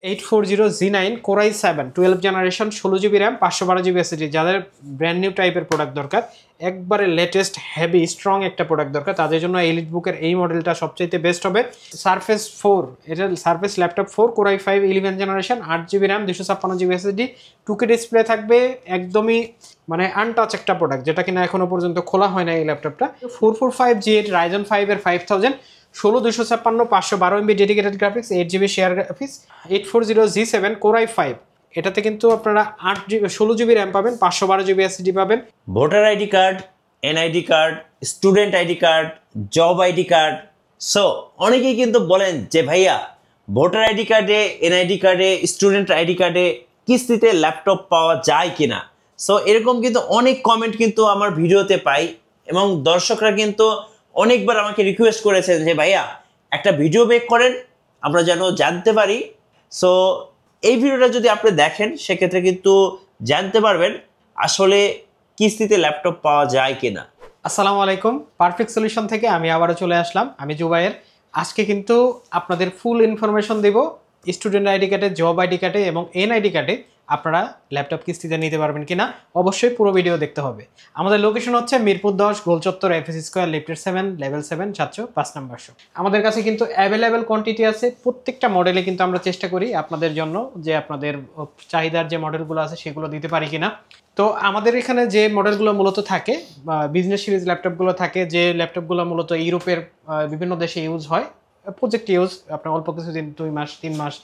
840G9 Core i7 12 generation 16GB RAM 512GB SSD যাদের brand new টাইপের product দরকার একবারে লেটেস্ট হেভি স্ট্রং একটা প্রোডাক্ট দরকার তাদের জন্য এলিট বুকের এই মডেলটা সবচেয়ে বেস্ট হবে সারফেস 4 এটা surface laptop 4 Core i5 11 generation 8GB RAM 256GB SSD 2K display থাকবে একদমই মানে আনটাচ একটা প্রোডাক্ট যেটা কিনা এখনো পর্যন্ত খোলা হয় না এই ল্যাপটপটা 445G8 Ryzen 5 এর 5000 16 256 512 MB dedicated graphics 8GB share graphics 840G7 Core i5 এটাতে কিন্তু আপনারা 16GB RAM পাবেন 512GB SSD পাবেন voter ID card NID card student ID card job ID card so অনেকেই কিন্তু বলেন যে ভাইয়া ভোটার আইডি কার্ডে এনআইডি কার্ডে স্টুডেন্ট আইডি কার্ডে কিস্তিতে ল্যাপটপ পাওয়া যায় কিনা সো এরকম কিন্তু অনেক কমেন্ট কিন্তু আমার ভিডিওতে পাই এবং দর্শকরা কিন্তু অনেকবার আমাকে রিকোয়েস্ট করেছেন যে ভাইয়া একটা ভিডিও মেক করেন আমরা যেন জানতে পারি সো এই ভিডিওটা যদি আপনি দেখেন সেক্ষেত্রে কিন্তু জানতে পারবেন আসলে কিস্তিতে ল্যাপটপ পাওয়া যায় কিনা। আসসালামু আলাইকুম পারফেক্ট সলিউশন থেকে আমি আবারও চলে আসলাম আমি জুবায়ের আজকে কিন্তু আপনাদের ফুল ইনফরমেশন দেব স্টুডেন্ট আইডি কার্ডে জব আইডি কার্ডে এবং এনআইডি কার্ডে আপনারা ল্যাপটপ কিস্তিতে নিতে পারবেন কিনা অবশ্যই পুরো ভিডিও দেখতে হবে। আমাদের লোকেশন হচ্ছে মিরপুর 10 গোলচত্বর এফএস স্কয়ার লিফটের 7 লেভেল 7 705 নাম্বার শপ। আমাদের কাছে কিন্তু অ্যাভেলেবেল কোয়ান্টিটি আছে প্রত্যেকটা মডেলে কিন্তু আমরা চেষ্টা করি আপনাদের জন্য যে আপনাদের চাহিদার যে মডেলগুলো আছে সেগুলো দিতে পারি কিনা। তো আমাদের এখানে যে মডেলগুলো মূলত থাকে বিজনেস সিরিজ ল্যাপটপগুলো থাকে যে ল্যাপটপগুলো মূলত ইউরোপের বিভিন্ন দেশে ইউজ হয় প্রজেক্ট ইউজ আপনার অল্প কিছুদিন 2 মাস 3 মাস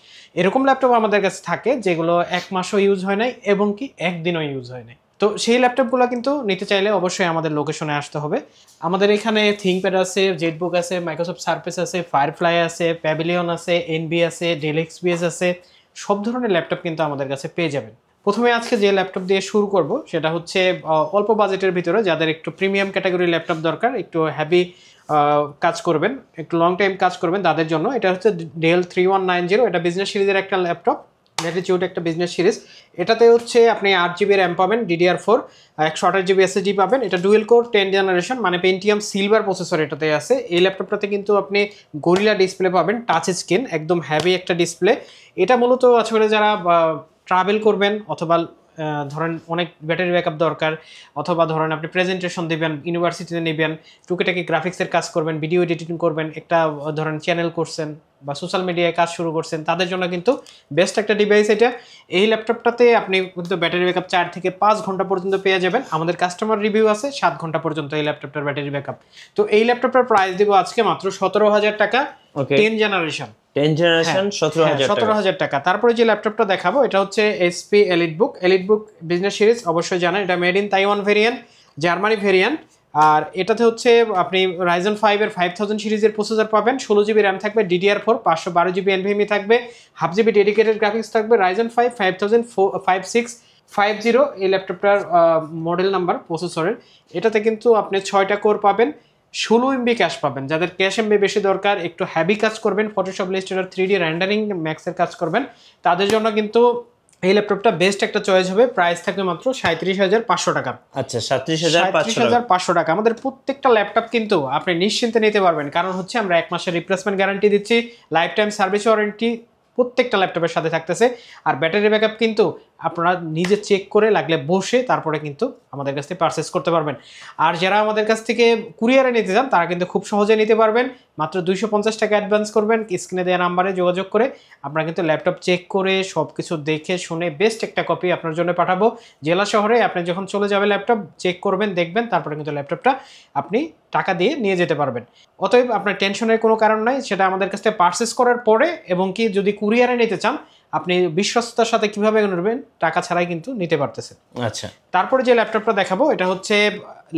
এরকম ল্যাপটপ আমাদের কাছে থাকে যেগুলো 1 মাসও ইউজ হয় নাই এবং কি একদিনও ইউজ হয় নাই। তো সেই ল্যাপটপগুলো কিন্তু নিতে চাইলে অবশ্যই আমাদের লোকেশনে আসতে হবে। আমাদের এখানে থিংকপ্যাড আছে জেটবুক আছে মাইক্রোসফট সারফেস আছে ফায়ারফ্লাই আছে প্যাভিলিয়ন আছে এনবি আছে ডেল এক্সপিএস আছে সব ধরনের ল্যাপটপ কিন্তু আমাদের কাছে পেয়ে যাবেন। প্রথমে আজকে যে ল্যাপটপ দিয়ে শুরু করব সেটা হচ্ছে অল্প বাজেটের ভিতরে যাদের একটু প্রিমিয়াম ক্যাটাগরি ল্যাপটপ দরকার একটু হ্যাভি কাজ করবেন একটু লং টাইম কাজ করবেন তাদের জন্য এটা হচ্ছে ডেল 3190 এটা বিজনেস সিরিজের একটা ল্যাপটপ ল্যাটিটিউড একটা বিজনেস সিরিজ এটাতে হচ্ছে আপনি 8GB র্যাম পাবেন DDR4 128GB SSD পাবেন এটা ডুয়েল কোর 10 জেনারেশন মানে পেন্টিয়াম সিলভার প্রসেসর এটাতে আছে। এই ল্যাপটপটাতে কিন্তু আপনি গরিলা ডিসপ্লে পাবেন টাচ স্ক্রিন একদম হ্যাভি একটা ডিসপ্লে এটা মূলত আসলে যারা ট্রাভেল করবেন অথবা ধরেন অনেক ব্যাটারি ব্যাকআপ দরকার অথবা ধরেন আপনি প্রেজেন্টেশন দেবেন ইউনিভার্সিটিতে নেবেন টুকিটাকি গ্রাফিক্সের কাজ করবেন ভিডিও এডিটিং করবেন একটা ধরেন চ্যানেল করছেন বা সোশ্যাল মিডিয়ায় কাজ শুরু করছেন তাদের জন্য কিন্তু বেস্ট একটা ডিভাইস এটা। এই ল্যাপটপটাতে আপনি কিন্তু ব্যাটারি ব্যাকআপ 4 থেকে 5 ঘন্টা পর্যন্ত পেয়ে যাবেন আমাদের কাস্টমার রিভিউ আছে 7 ঘন্টা পর্যন্ত এই ল্যাপটপটার ব্যাটারি ব্যাকআপ। তো এই ল্যাপটপটার প্রাইস দেবো আজকে মাত্র 17,000 টাকা 10 জেনারেশন 10 জেনারেশন 17,000 টাকা। তারপরে যে ল্যাপটপটা দেখাবো এটা হচ্ছে এইচপি এলিটবুক বিজনেস সিরিজ অবশ্যই জানেন এটা made in Taiwan variant Germany variant আর এটাতে হচ্ছে আপনি Ryzen 5 এর 5000 সিরিজের প্রসেসর পাবেন 16GB র্যাম থাকবে DDR4 512GB NVMe থাকবে 1/2 GB ডেডিকেটেড গ্রাফিক্স থাকবে Ryzen 5 5650 এই ল্যাপটপটার মডেল নাম্বার প্রসেসরের এটাতে কিন্তু আপনি 6টা কোর পাবেন 16 MB ক্যাশ পাবেন যাদের ক্যাশ MB বেশি দরকার একটু হ্যাভি কাজ করবেন ফটোশপ ইলাস্ট্রেটর 3D রেন্ডারিং ম্যাক্সের কাজ করবেন তাদের জন্য কিন্তু এই ল্যাপটপটা বেস্ট একটা চয়েস হবে প্রাইস থাকবে মাত্র 37,500 টাকা। আচ্ছা 37,500 টাকা। আমাদের প্রত্যেকটা ল্যাপটপ কিন্তু আপনি নিশ্চিন্তে নিতে পারবেন কারণ হচ্ছে আমরা 1 মাসের রিপ্লেসমেন্ট গ্যারান্টি দিচ্ছি লাইফ টাইম সার্ভিস ওয়ারেন্টি প্রত্যেকটা ল্যাপটপের সাথে থাকতেছে আর ব্যাটারি ব্যাকআপ কিন্তু আপনারা নিজে চেক করে লাগলে বসে তারপরে কিন্তু আমাদের কাছ থেকে পারচেস করতে পারবেন। আর যারা আমাদের কাছ থেকে কুরিয়ারে নিতে চান তারা কিন্তু খুব সহজে নিতে পারবেন মাত্র 250 টাকা অ্যাডভান্স করবেন স্ক্রিনে দেওয়া নাম্বারে যোগাযোগ করে আপনারা কিন্তু ল্যাপটপ চেক করে সব কিছু দেখে শুনে বেস্ট একটা কপি আপনার জন্য পাঠাবো জেলা শহরে আপনি যখন চলে যাবে ল্যাপটপ চেক করবেন দেখবেন তারপরে কিন্তু ল্যাপটপটা আপনি টাকা দিয়ে নিয়ে যেতে পারবেন। অতএব আপনার টেনশনের কোনো কারণ নাই সেটা আমাদের কাছ থেকে পারচেস করার পরে এবং কি যদি কুরিয়ারে নিতে চান আপনি বিশ্বস্ততার সাথে কিভাবে নেবেন টাকা ছাড়াই কিন্তু নিতে পারতেছেন। আচ্ছা তারপরে যে ল্যাপটপটা দেখাবো এটা হচ্ছে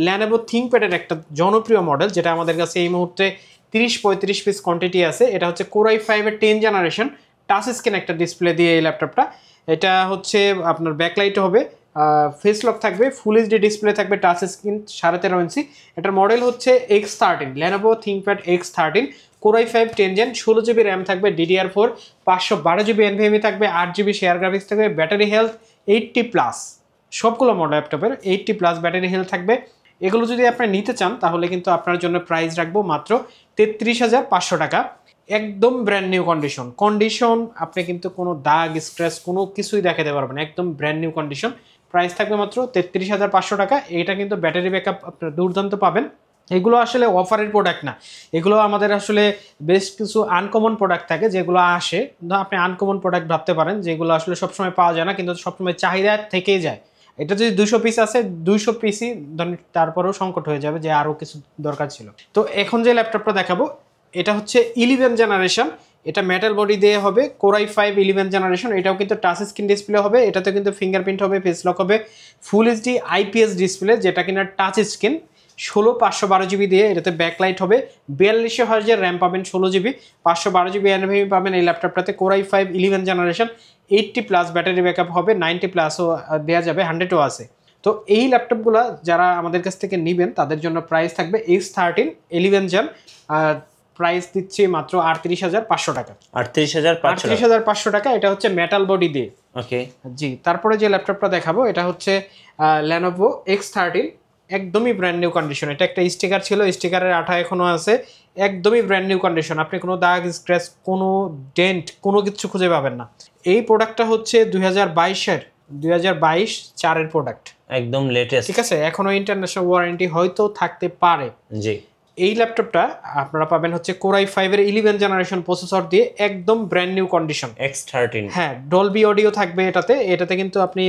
Lenovo ThinkPad এর একটা জনপ্রিয় মডেল যেটা আমাদের কাছে এই মুহূর্তে 30-35 পিস কোয়ান্টিটি আছে এটা হচ্ছে Core i5 এর 10 জেনারেশন টাচ স্ক্রিন একটা ডিসপ্লে দিয়ে এই ল্যাপটপটা এটা হচ্ছে আপনার ব্যাকলাইট হবে ফেস লক থাকবে ফুল এইচডি ডিসপ্লে থাকবে টাচ স্ক্রিন 13.5 ইঞ্চি এটার মডেল হচ্ছে X13 Lenovo ThinkPad X13 Core i5 10 gen 16GB RAM থাকবে DDR4 512GB NVMe থাকবে 8GB শেয়ার গ্রাফিক্স থাকবে ব্যাটারি হেলথ 80+ সবগুলো মডেল ল্যাপটপের 80+ ব্যাটারি হেলথ থাকবে। এগুলো যদি আপনি নিতে চান তাহলে কিন্তু আপনার জন্য প্রাইস রাখবো মাত্র 33,500 টাকা। একদম ব্র্যান্ড নিউ কন্ডিশন আপনি কিন্তু কোনো দাগ স্ক্র্যাচ কোনো কিছুই দেখাতে পারবেন, একদম ব্র্যান্ড নিউ কন্ডিশন। প্রাইস থাকবে মাত্র 33,500 টাকা। এটা কিন্তু ব্যাটারি ব্যাকআপ আপনার দুর্দান্ত পাবেন। এগুলো আসলে অফারের প্রোডাক্ট না, এগুলো আমাদের আসলে বেশ কিছু আনকমন প্রোডাক্ট থাকে যেগুলো আসে, আপনি আনকমন প্রোডাক্ট ভাবতে পারেন যেগুলো আসলে সবসময় পাওয়া যায় না, কিন্তু সবসময় চাহিদা থেকেই যায়। এটা যদি 200 পিস আছে, 200 পিসই তারপরেও সংকট হয়ে যাবে যে আরও কিছু দরকার ছিল। তো এখন যে ল্যাপটপটা দেখাবো এটা হচ্ছে 11 জেনারেশন, এটা মেটাল বডি দিয়ে হবে, Core i5 11 জেনারেশন। এটাও কিন্তু টাচ স্ক্রিন ডিসপ্লে হবে, এটাতে কিন্তু ফিঙ্গারপ্রিন্ট হবে, ফেস লক হবে, ফুল এইচডি IPS ডিসপ্লে যেটা কিনা টাচ স্ক্রিন, 16/512 জিবি দিয়ে। এটাতে ব্যাকলাইট হবে, 4200 হার্জের র্যাম পাবেন, 16 জিবি, 512 জিবি NVMe পাবেন এই ল্যাপটপটাতে। Core i5 11 generation, 80+ battery backup হবে, 90+ও দেওয়া যাবে, 100ও আছে। তো এই ল্যাপটপগুলো যারা আমাদের কাছ থেকে নেবেন তাদের জন্য প্রাইস থাকবে X13 11 জেন, প্রাইস দিচ্ছি মাত্র 38,500 টাকা। 38,500 টাকা। এটা হচ্ছে মেটাল বডি দিয়ে। ওকে জি, তারপরে যে ল্যাপটপটা দেখাবো এটা হচ্ছে Lenovo X13, একদমই ব্র্যান্ড নিউ কন্ডিশন। এটা একটা স্টিকার ছিল, স্টিকারের আঠা এখনো আছে, একদমই ব্র্যান্ড নিউ কন্ডিশন। আপনি কোনো দাগ স্ক্র্যাচ কোনো ডেন্ট কোনো কিছু খুঁজে পাবেন না। এই প্রোডাক্টটা হচ্ছে 2022 4-এর প্রোডাক্ট, একদম লেটেস্ট, ঠিক আছে? এখনো ইন্টারন্যাশনাল ওয়ারেন্টি হয়তো থাকতে পারে। জি। এই ল্যাপটপটা আপনারা পাবেন হচ্ছে Core i5 এর 11 জেনারেশন প্রসেসর দিয়ে, একদম ব্র্যান্ড নিউ কন্ডিশন। X13, হ্যাঁ, ডলবি অডিও থাকবে এটাতে কিন্তু আপনি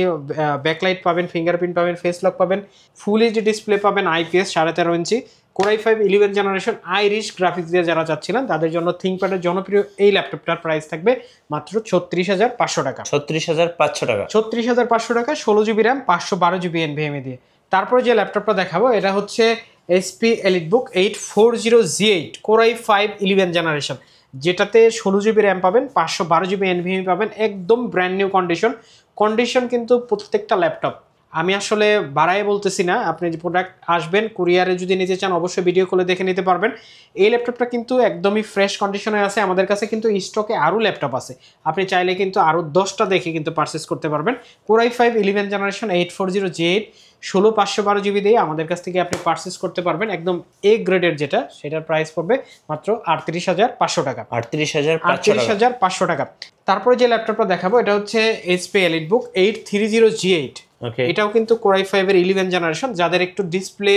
ব্যাকলাইট পাবেন, ফিঙ্গারপ্রিন্ট পাবেন, ফেস লক পাবেন, ফুল এইচডি ডিসপ্লে পাবেন, IPS 13.5 ইঞ্চি। Core i5 11 generation Irish graphics দিয়ে যারা চাচ্ছিলেন তাদের জন্য থিংকপ্যাডের জনপ্রিয় এই ল্যাপটপটার প্রাইস থাকবে মাত্র 36,500 টাকা। 36,500 টাকা, 36,500 টাকা, 16 জিবি র্যাম, 512 জিবি NVMe দিয়ে। তারপরে যে ল্যাপটপটা দেখাবো এটা হচ্ছে HP EliteBook 840G8 Core i5 11 generation, যেটাতে 16 জিবি র্যাম পাবেন, 512 জিবি NVMe পাবেন, একদম ব্র্যান্ড নিউ কন্ডিশন কিন্তু প্রত্যেকটা ল্যাপটপ। আমি আসলে বাড়াই বলতেছি না, আপনি যে প্রোডাক্ট আসবেন কুরিয়ারে যদি নিতে চান অবশ্যই ভিডিও কলে দেখে নিতে পারবেন। এই ল্যাপটপটা কিন্তু একদমই ফ্রেশ কন্ডিশনে আছে, আমাদের কাছে কিন্তু স্টকে আরও ল্যাপটপ আছে, আপনি চাইলে কিন্তু আরও 10টা দেখে কিন্তু পারচেস করতে পারবেন। Core i5 11 generation 840G8 16/512 GB দিয়ে আমাদের কাছ থেকে আপনি পারচেস করতে পারবেন, একদম A গ্রেডের যেটা, সেটার প্রাইস পড়বে মাত্র 38,500 টাকা। 38,500 টাকা। তারপরে যে ল্যাপটপটা দেখাবো এটা হচ্ছে HP EliteBook 830G8, এটাও কিন্তু Core i5 এর 11 জেনারেশন। যাদের একটু ডিসপ্লে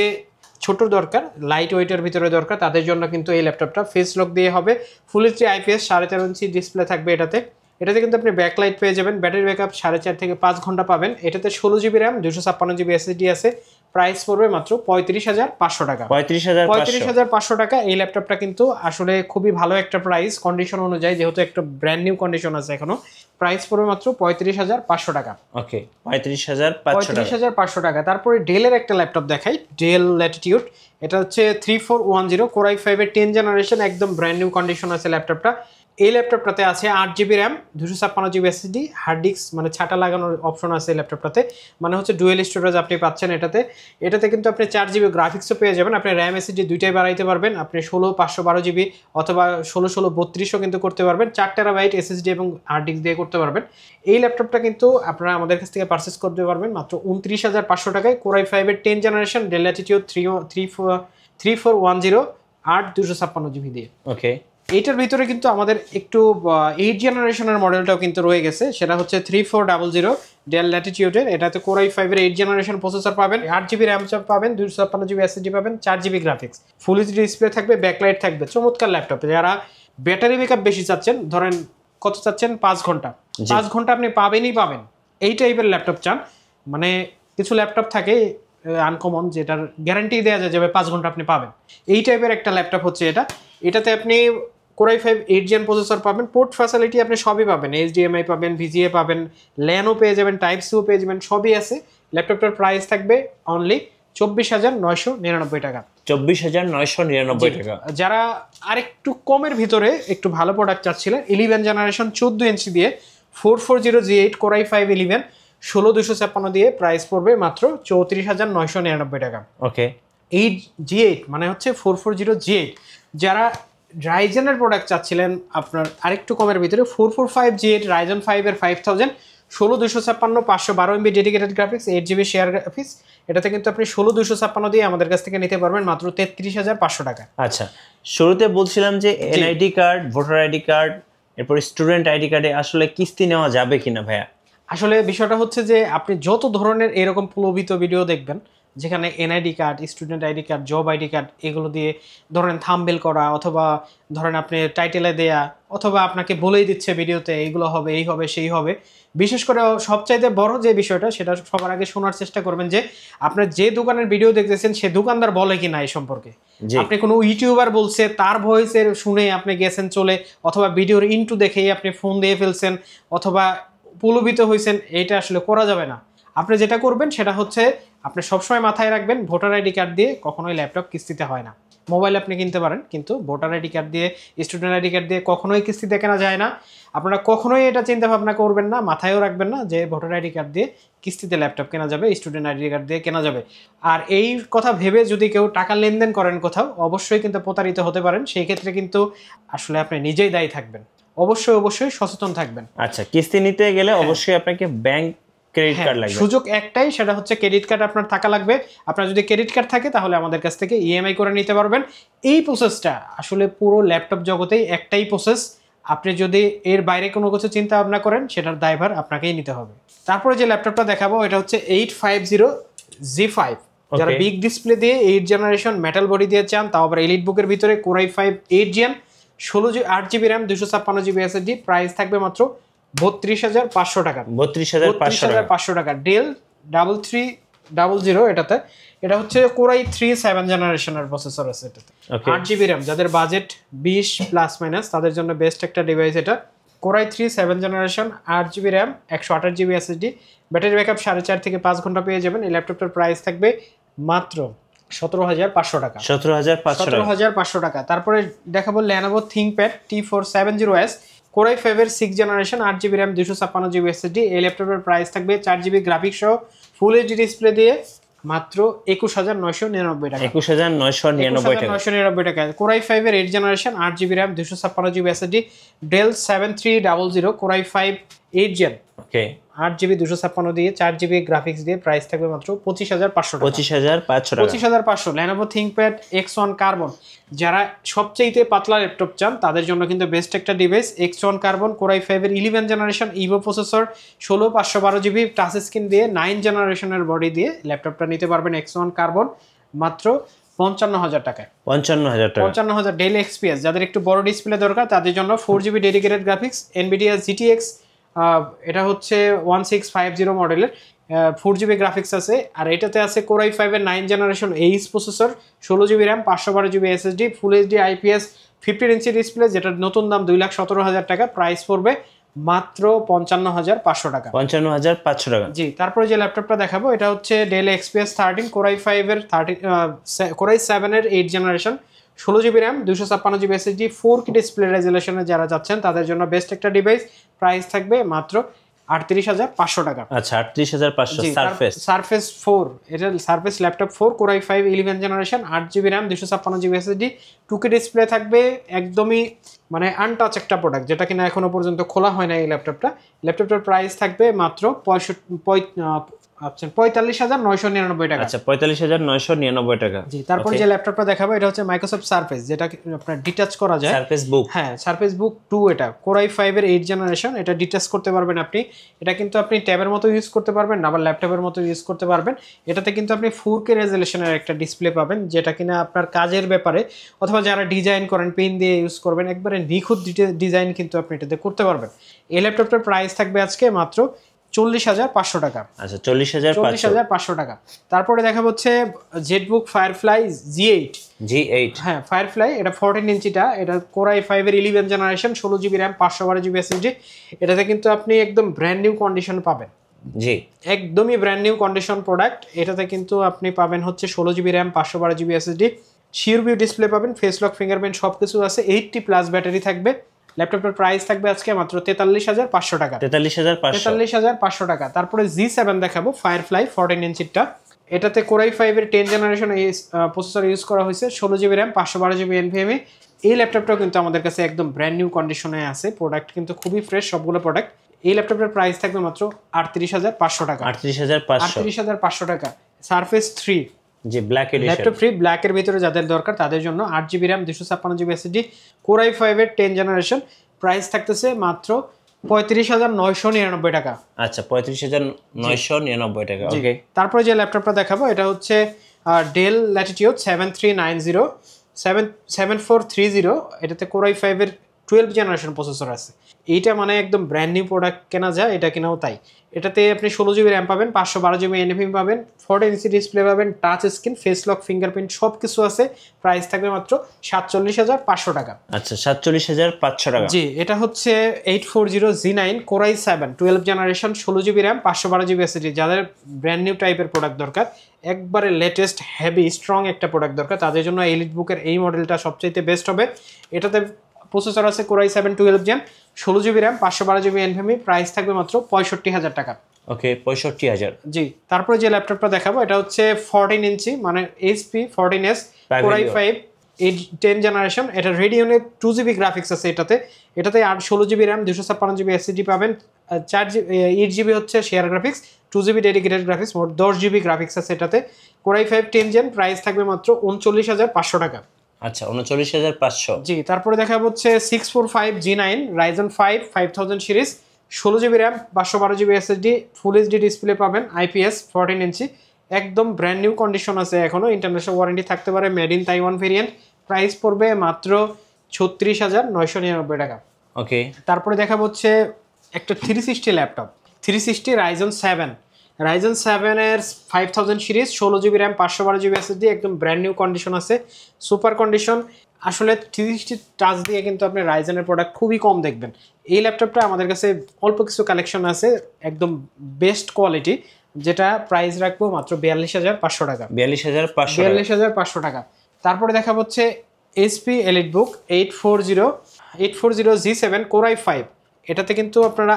ছোট দরকার, লাইট ওয়েটের ভিতরে দরকার, তাদের জন্য কিন্তু এই ল্যাপটপটা ফেস লক দিয়ে হবে, ফুল এইচডি IPS 13.5 ইঞ্চি ডিসপ্লে থাকবে এটাতে কিন্তু আপনি ব্যাকলাইট পেয়ে যাবেন, ব্যাটারি ব্যাকআপ 4.5 থেকে 5 ঘন্টা পাবেন। এটাতে 16 জিবি র্যাম, 256 জিবি SSD আছে, প্রাইস পড়বে মাত্র 35,500 টাকা। 35,500 টাকা। এই ল্যাপটপটা কিন্তু আসলে খুবই ভালো একটা প্রাইস কন্ডিশন অনুযায়ী, যেহেতু একটা ব্র্যান্ড নিউ কন্ডিশন আছে এখনো, প্রাইস পড়বে মাত্র 35,500 টাকা। ওকে, 35,500 টাকা। তারপরে ডেলের একটা ল্যাপটপ দেখাই, ডেল ল্যাটিটিউড। এটা হচ্ছে 3410 Core i5 এর 10 জেনারেশন, একদম ব্র্যান্ড নিউ কন্ডিশন আছে ল্যাপটপটা। এই ল্যাপটপটাতে আছে 8 GB RAM, 256 GB SSD, hard disk মানে ছাটা লাগানোর অপশন আছে এই ল্যাপটপটাতে, মানে হচ্ছে ডুয়েল স্টোরেজ আপনি পাচ্ছেন এটাতে কিন্তু আপনি 4 জিবি গ্রাফিক্সও পেয়ে যাবেন। আপনি র্যাম SSD দুইটাই বাড়াইতে পারবেন, আপনি 16/512 জিবি অথবা 16/32ও কিন্তু করতে পারবেন, 4 টেরাবাইট SSD এবং হার্ড ডিস্ক দিয়ে করতে পারবেন। এই ল্যাপটপটা কিন্তু আপনারা আমাদের কাছ থেকে পারচেস করতে পারবেন মাত্র 29,500 টাকায়, Core i5 এর 10 জেনারেশন ডেল ল্যাটিটিউড 3410 256 জিবি দিয়ে। ওকে, এইটার ভিতরে কিন্তু আমাদের একটু 8 জেনারেশনের মডেলটাও কিন্তু রয়ে গেছে, সেটা হচ্ছে 3400 ডেল ল্যাটিটিউডের। এটাতে Core i5 এর 8 জেনারেশন প্রসেসর পাবেন, 8 জিবি র্যাম পাবেন, 256 জিবি SSD পাবেন, 4 GB graphics, full HD display থাকবে, ব্যাকলাইট থাকবে, চমৎকার ল্যাপটপ। যারা ব্যাটারি ব্যাকআপ বেশি চাচ্ছেন, ধরেন কত চাচ্ছেন, 5 ঘন্টা, 5 ঘন্টা আপনি পাবেন, এই টাইপের ল্যাপটপ চান। মানে কিছু ল্যাপটপ থাকে আনকমন যেটার গ্যারান্টি দেওয়া যায় যাবে 5 ঘন্টা আপনি পাবেন, এই টাইপের একটা ল্যাপটপ হচ্ছে এটাতে আপনি Core i5 8 জেন প্রসেসর পাবেন, পোর্ট ফ্যাসিলিটি আপনি সবই পাবেন, HDMI পাবেন, VGA পাবেন, ল্যানও পেয়ে যাবেন, টাইপ সিও পেয়ে যাবেন, সবই আছে। ল্যাপটপটার প্রাইস থাকবে অনলি 24,999 টাকা। 24,999 টাকা। যারা আরেকটু কমের ভিতরে একটু ভালো প্রোডাক্ট চাচ্ছিলেন, 11 জেনারেশন 14 ইঞ্চি দিয়ে 440G8 Core i5 11 16256 দিয়ে প্রাইস পড়বে মাত্র 34,999 টাকা। ওকে, এই G8 মানে হচ্ছে 440G8। যারা রাইজেনের প্রোডাক্ট চাচ্ছিলেন আপনার আরেকটু কমের ভিতরে, 445G8 Ryzen 5 এর 5000 16 256 512 MB dedicated graphics 8 GB share graphics, এটাতে কিন্তু আপনি 16 256 দিয়ে আমাদের কাছ থেকে নিতে পারবেন মাত্র 33,500 টাকা। আচ্ছা, শুরুতে বলছিলাম যে NID card, voter ID card, এরপর স্টুডেন্ট আইডি কার্ডে আসলে কিস্তি নেওয়া যাবে কিনা ভাইয়া? আসলে বিষয়টা হচ্ছে যে আপনি যত ধরনের এরকম প্রলোভিত ভিডিও দেখবেন যেখানে NID card, student ID card, job ID card এগুলো দিয়ে ধরেন থাম্বনেল করা, অথবা ধরেন আপনি টাইটেলে দেয়া, অথবা আপনাকে বলেই দিচ্ছে ভিডিওতে এইগুলো হবে, এই হবে, সেই হবে। বিশেষ করে সবচাইতে বড় যে বিষয়টা, সেটা সবার আগে শোনার চেষ্টা করবেন যে আপনার যে দোকানের ভিডিও দেখতেছেন সে দোকানদার বলে কিনা এই সম্পর্কে। আপনি কোনো ইউটিউবার বলছে তার ভয়েসের শুনে আপনি গেছেন চলে, অথবা ভিডিওর ইন্টু দেখেই আপনি ফোন দিয়ে ফেলছেন, অথবা প্রলোভিত হয়েছেন, এইটা আসলে করা যাবে না। আপনি যেটা করবেন সেটা হচ্ছে আপনি সবসময় মাথায় রাখবেন, ভোটার আইডি কার্ড দিয়ে কখনোই ল্যাপটপ কিস্তিতে হয় না। মোবাইল আপনি কিনতে পারেন, কিন্তু ভোটার আইডি কার্ড দিয়ে, স্টুডেন্ট আইডি কার্ড দিয়ে কখনোই কিস্তিতে কেনা যায় না। আপনারা কখনোই এটা চিন্তা ভাবনা করবেন না, মাথায়ও রাখবেন না যে ভোটার আইডি কার্ড দিয়ে কিস্তিতে ল্যাপটপ কেনা যাবে, স্টুডেন্ট আইডি কার্ড দিয়ে কেনা যাবে। আর এই কথা ভেবে যদি কেউ টাকা লেনদেন করেন কোথাও, অবশ্যই কিন্তু প্রতারিত হতে পারেন। সেই ক্ষেত্রে কিন্তু আসলে আপনি নিজেই দায়ী থাকবেন। অবশ্যই সচেতন থাকবেন। আচ্ছা, কিস্তি নিতে গেলে অবশ্যই আপনাকে ব্যাংক ক্রেডিট কার্ড লাগবে। সুযোগ একটাই, সেটা হচ্ছে ক্রেডিট কার্ড আপনার থাকা লাগবে। আপনার যদি ক্রেডিট কার্ড থাকে তাহলে আমাদের কাছ থেকে ইএমআই করে নিতে পারবেন। এই প্রসেসটা আসলে পুরো ল্যাপটপ জগতেই একটাই প্রসেস। আপনি যদি এর বাইরে কোনো কিছু চিন্তা ভাবনা করেন, সেটার দায়ভার আপনাকেই নিতে হবে। তারপরে যে ল্যাপটপটা দেখাবো এটা হচ্ছে 850G5। যারা বিগ ডিসপ্লে দিয়ে 8 জেনারেশন মেটাল বডি দিয়ে চান, তাও আবার এলিট বুকের ভিতরে Core i5 8 Gen, 8GB RAM, 256GB SSD, price থাকবে মাত্র 32,500 টাকা। 32,500 টাকা। ডেল 3300 এটাতে, এটা হচ্ছে Core i3 7 জেনারেশনের প্রসেসর আছে এটাতে, 8GB RAM। যাদের বাজেট 20 প্লাস মাইনাস তাদের জন্য বেস্ট একটা ডিভাইস এটা। Core i3 7 generation, 8GB RAM, 128GB SSD, battery backup 4.5 থেকে 5 ঘন্টা পেয়ে যাবেন। এই ল্যাপটপটার প্রাইস থাকবে মাত্র 17,500 টাকা। 17,500 টাকা। তারপরে দেখাবো Lenovo ThinkPad T470S, Core i5 এর 6 generation, 8GB RAM, 256GB SSD। এই ল্যাপটপের প্রাইস থাকবে 4GB গ্রাফিক্স সহ ফুল এইচডি ডিসপ্লে দিয়ে মাত্র 21,999 টাকা। 21,999 টাকা। Core i5 এর 8 generation, 8GB RAM, 256GB SSD, Dell 7300 Core i5 8 Gen, 8GB 256 দিয়ে 4GB গ্রাফিক্স দিয়ে প্রাইস থাকবে মাত্র 25,500 টাকা। 25,500। Lenovo ThinkPad X1 Carbon, যারা সবচেয়ে পাতলা ল্যাপটপ চান তাদের জন্য কিন্তু বেস্ট একটা device. X1 Carbon Core i5 এর 11 generation Ivo processor, 16 512GB touch screen দিয়ে 9 জেনারেশনের বডি দিয়ে ল্যাপটপটা নিতে পারবেন X1 Carbon মাত্র 55,000 টাকায়। 55,000। ডেল XPS, যাদের একটু বড় ডিসপ্লে দরকার তাদের জন্য 4GB dedicated graphics, NVIDIA GTX, এটা হচ্ছে 1650 মডেলের, 4GB গ্রাফিক্স আছে। আর এটাতে আছে Core i5 এর 9 generation H processor, 16GB RAM, 512GB SSD, full HD IPS 15 inch display, যেটার নতুন দাম 2,17,000 টাকা। প্রাইস পড়বে মাত্র 55,500 টাকা। 55,500 টাকা। জি, তারপরে যে ল্যাপটপটা দেখাবো এটা হচ্ছে Dell XPS 13 Core i5 এর Core i7 এর 8 generation, 16GB RAM, 256GB SSD, 4K display রেজোলিউশনে যারা যাচ্ছেন তাদের জন্য বেস্ট একটা ডিভাইস। প্রাইস থাকবে মাত্র 38,500 টাকা। আচ্ছা, 38,500। সারফেস 4, এটা surface laptop 4 Core i5 11 generation, 8GB RAM, 256GB SSD, 2K display থাকবে। একদমই মানে আনটাচ একটা প্রোডাক্ট, যেটা কিনা এখনো পর্যন্ত খোলা হয় না এই ল্যাপটপটা। ল্যাপটপটার প্রাইস থাকবে মাত্র 45,999 টাকা। আচ্ছা, 45,999 টাকা। জি, তারপর যে ল্যাপটপটা দেখাবো এটা হচ্ছে মাইক্রোসফট সারফেস, যেটা আপনার ডিটাচ করা যায়। সারফেস বুক, হ্যাঁ, সারফেস বুক 2। এটা Core i5 এর 8 জেনারেশন, এটা ডিটাচ করতে পারবেন আপনি। এটা কিন্তু আপনি ট্যাবের মতো ইউজ করতে পারবেন, আবার ল্যাপটপের মতো ইউজ করতে পারবেন। এটাতে কিন্তু আপনি 4K রেজোলিউশনের একটা ডিসপ্লে পাবেন, যেটা কিনা আপনার কাজের ব্যাপারে অথবা যারা ডিজাইন করেন পেন দিয়ে ইউজ করবেন, একবারে নিখুঁত ডিজাইন কিন্তু আপনি এটাতে করতে পারবেন। এই ল্যাপটপটার প্রাইস থাকবে আজকে মাত্র 40,500 টাকা। আচ্ছা, 40,500 টাকা। তারপরে দেখা হচ্ছে জেটবুক ফায়ারফ্লাই G8। হ্যাঁ, ফায়ারফ্লাই, এটা 14 ইঞ্চিটা, এটা Core i5 এর 11 generation, 16GB RAM, 512GB SSD। এটাতে কিন্তু আপনি একদম ব্র্যান্ড নিউ কন্ডিশন পাবেন। জি, একদমই ব্র্যান্ড নিউ কন্ডিশন প্রোডাক্ট। এটাতে কিন্তু আপনি পাবেন হচ্ছে 16GB RAM, 512GB SSD, sure view display পাবেন, ফেস লক, ফিঙ্গারপ্রিন্ট সবকিছু আছে, 80 প্লাস ব্যাটারি থাকবে। ল্যাপটপটার প্রাইস থাকবে আজকে মাত্র 43,500 টাকা। 43,500 টাকা। তারপরে G7 দেখাবো, ফায়ারফ্লাই 14 ইঞ্চিটা। এটাতে Core i5 এর 10 জেনারেশন প্রসেসর ইউজ করা হয়েছে, 16GB RAM, 512GB NVMe। এই ল্যাপটপটাও কিন্তু আমাদের কাছে একদম ব্র্যান্ড নিউ কন্ডিশনে আছে। প্রোডাক্ট কিন্তু খুবই ফ্রেশ, সবগুলো প্রোডাক্ট। এই ল্যাপটপের প্রাইস থাকবে মাত্র 38,500 টাকা। 38,500 38,500 টাকা। সারফেস 3 জি ব্ল্যাক এডিশন, ল্যাপটপ ফ্রি ব্ল্যাকের ভিতরে যাদের দরকার তাদের জন্য 8GB RAM 256GB SSD Core i5 এর 10 জেনারেশন, প্রাইস থাকতেছে মাত্র 35,999 টাকা। আচ্ছা 35,999 টাকা। ওকে, তারপরে যে ল্যাপটপটা দেখাবো এটা হচ্ছে ডেল ল্যাটিটিউড 7430, এটাতে Core i5 এর 12 জেনারেশন প্রসেসর আছে। এইটা মানে একদম ব্র্যান্ড নিউ প্রোডাক্ট কেনা যায়, এটা কেনাও তাই। এটাতে আপনি 16GB RAM পাবেন, 512GB NVMe পাবেন, 14 ইঞ্চি ডিসপ্লে পাবেন, touch screen, face lock, fingerprint সব কিছু আছে। প্রাইস থাকবে মাত্র 47,500 টাকা। আচ্ছা 47,500 টাকা। জি, এটা হচ্ছে 840 G9 Core i7 12 generation, 16GB RAM, 512GB SSD। যাদের ব্র্যান্ড নিউ টাইপের প্রোডাক্ট দরকার, একবারে লেটেস্ট হেভি স্ট্রং একটা প্রোডাক্ট দরকার, তাদের জন্য এলিট বুকের এই মডেলটা সবচাইতে বেস্ট হবে। এটাতে প্রসেসর আছে Core i7 12 gen, 16GB RAM, 512GB NVMe, price থাকবে মাত্র 65,000 টাকা। ওকে 65,000। জি, তারপরে যে ল্যাপটপটা দেখাবো এটা হচ্ছে 14 ইঞ্চি মানে HP 14S Core i5 10 generation. এটা রেডিয়নের 2GB গ্রাফিক্স আছে এটাতে 16GB RAM 256GB SSD পাবেন, 8GB হচ্ছে share graphics, 2GB dedicated graphics, মোট 10GB গ্রাফিক্স আছে এটাতে। Core i5 10 জেন, প্রাইস থাকবে মাত্র 39,500 টাকা। আচ্ছা 39,500। জি, তারপরে দেখা হচ্ছে 645 G9 Ryzen 5 5000 series, 16GB RAM, 512GB SSD, full HD display পাবেন, IPS 14 ইঞ্চি, একদম ব্র্যান্ড নিউ কন্ডিশন আছে, এখনো ইন্টারন্যাশনাল ওয়ারেন্টি থাকতে পারে, made in Taiwan variant. Price পড়বে মাত্র 36,999 টাকা। ওকে, তারপরে দেখা হচ্ছে একটা 360 ল্যাপটপ, 360 Ryzen 7 এর 5000 series, 16GB RAM, 512GB SSD, একদম ব্র্যান্ড নিউ কন্ডিশন আছে, সুপার কন্ডিশন। আসলে 360 টাচ দিয়ে কিন্তু আপনি রাইজেনের প্রোডাক্ট খুবই কম দেখবেন। এই ল্যাপটপটা আমাদের কাছে অল্প কিছু কালেকশন আছে, একদম বেস্ট কোয়ালিটি, যেটা প্রাইস রাখবো মাত্র 42,500 টাকা। 42,500 টাকা। তারপরে দেখা হচ্ছে HP EliteBook 840 G7 Core i5, এটাতে কিন্তু আপনারা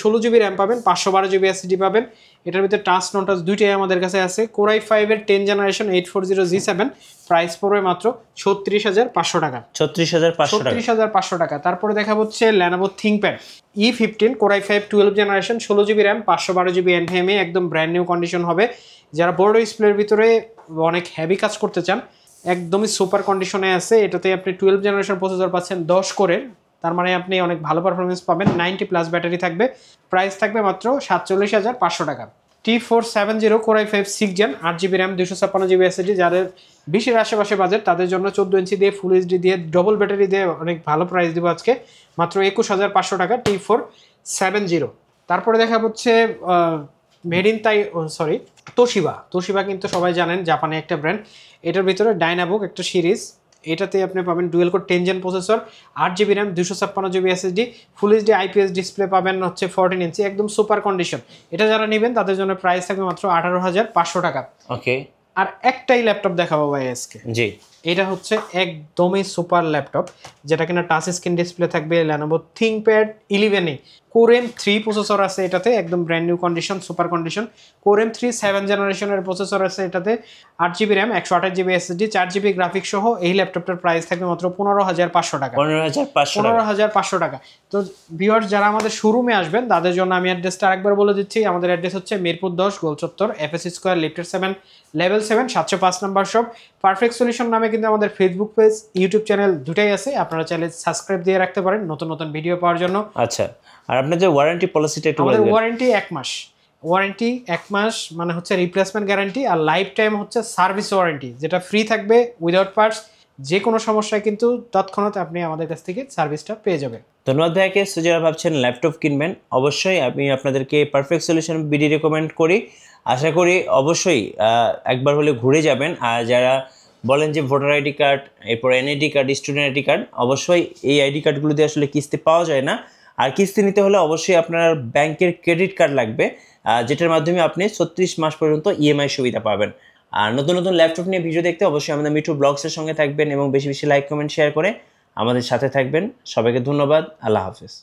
16GB RAM পাবেন, 512GB SSD পাবেন। এটার ভিতরে টাচ নন টাচ দুইটাই আমাদের কাছে আছে। Core i5 এর 10 জেনারেশন 840 G7, প্রাইস পড়বে মাত্র 36,500 টাকা। 36,500 টাকা। তারপরে দেখা হচ্ছে Lenovo ThinkPad E15 Core i5 12 generation, 16GB RAM, 512GB NVMe, একদম ব্র্যান্ড নিউ কন্ডিশন হবে। যারা বড় ডিসপ্লের ভিতরে অনেক হেভি কাজ করতে চান, একদমই সুপার কন্ডিশনে আছে। এটাতে আপনি 12 জেনারেশন প্রসেসর পাচ্ছেন 10 কোরের, তার মানে আপনি অনেক ভালো পারফরমেন্স পাবেন, 90+ ব্যাটারি থাকবে। প্রাইস থাকবে মাত্র 47,500 টাকা। T470 Core i5 6 gen, 8GB RAM, 256GB SSD। যাদের 20-এর আশেপাশে বাজেট তাদের জন্য 14 ইঞ্চি দিয়ে ফুল এইচডি দিয়ে ডবল ব্যাটারি দিয়ে অনেক ভালো প্রাইস দিব আজকে, মাত্র 21,500 টাকা T470। তারপরে দেখা হচ্ছে মেড ইন তোশিবা কিন্তু সবাই জানেন, জাপানে একটা ব্র্যান্ড। এটার ভিতরে ডাইনাবুক একটা সিরিজ, এটাতে আপনি পাবেন dual core 10 gen processor, 8GB RAM, 256GB SSD, full HD IPS display পাবেন হচ্ছে 14 ইঞ্চি, একদম সুপার কন্ডিশন। এটা যারা নেবেন তাদের জন্য প্রাইস থাকবে মাত্র 18,500 টাকা। ওকে, আর একটাই ল্যাপটপ দেখাবো ভাই আজকে। জি, এটা হচ্ছে একদমই সুপার ল্যাপটপ, যেটা কিনা টাচ স্ক্রিন ডিসপ্লে থাকবে। Lenovo ThinkPad 11 Core M3 processor আছে এটাতে, একদম brand new condition, super condition. Core M3 7 জেনারেশনের প্রসেসর আছে এটাতে, 8GB RAM, 128GB SSD, 4GB graphics সহ। এই ল্যাপটপটার প্রাইস থাকবে মাত্র 15,500 টাকা। 15,500 টাকা। তো ভিউয়ার্স, যারা আমাদের শোরুমে আসবেন তাদের জন্য আমি অ্যাড্রেসটা আরেকবার বলে দিচ্ছি। আমাদের অ্যাড্রেস হচ্ছে মিরপুর 10 গোল চত্বর, FS স্কোয়ার, লিফটের 7, level 7, 705 number shop. Perfect solution নামে কিন্তু আমাদের ফেসবুক পেজ, ইউটিউব চ্যানেল দুটাই আছে, আপনারা চাইলে সাবস্ক্রাইব দিয়ে রাখতে পারেন নতুন নতুন ভিডিও পাওয়ার জন্য। আচ্ছা, আর আপনার যে ওয়ারেন্টি পলিসিটা একটু বলবেন? আমাদের ওয়ারেন্টি 1 মাস মানে হচ্ছে রিপ্লেসমেন্ট গ্যারান্টি, আর লাইফ টাইম হচ্ছে সার্ভিস ওয়ারেন্টি, যেটা ফ্রি থাকবে উইদাউট পার্টস। যে কোনো সমস্যায় কিন্তু তৎক্ষণাৎ আপনি আমাদের কাছ থেকে সার্ভিসটা পেয়ে যাবেন। ধন্যবাদ ভাইকে। সো যারা ভাবছেন ল্যাপটপ কিনবেন, অবশ্যই আমি আপনাদেরকে পারফেক্ট সলিউশন বিডি রেকমেন্ড করি। আশা করি অবশ্যই একবার হলে ঘুরে যাবেন। আর যারা বলেন যে ভোটার আইডি কার্ড, এরপর NID card, student ID card, অবশ্যই এই আইডি কার্ডগুলো দিয়ে আসলে কিস্তি পাওয়া যায় না। আর কিস্তি নিতে হলে অবশ্যই আপনার ব্যাংকের ক্রেডিট কার্ড লাগবে, যেটার মাধ্যমে আপনি 36 মাস পর্যন্ত ইএমআই সুবিধা পাবেন। আর নতুন নতুন ল্যাপটপ নিয়ে ভিডিও দেখতে অবশ্যই আমাদের মিঠু ব্লগসের সঙ্গে থাকবেন এবং বেশি বেশি লাইক কমেন্ট শেয়ার করে আমাদের সাথে থাকবেন। সবাইকে ধন্যবাদ। আল্লাহ হাফেজ।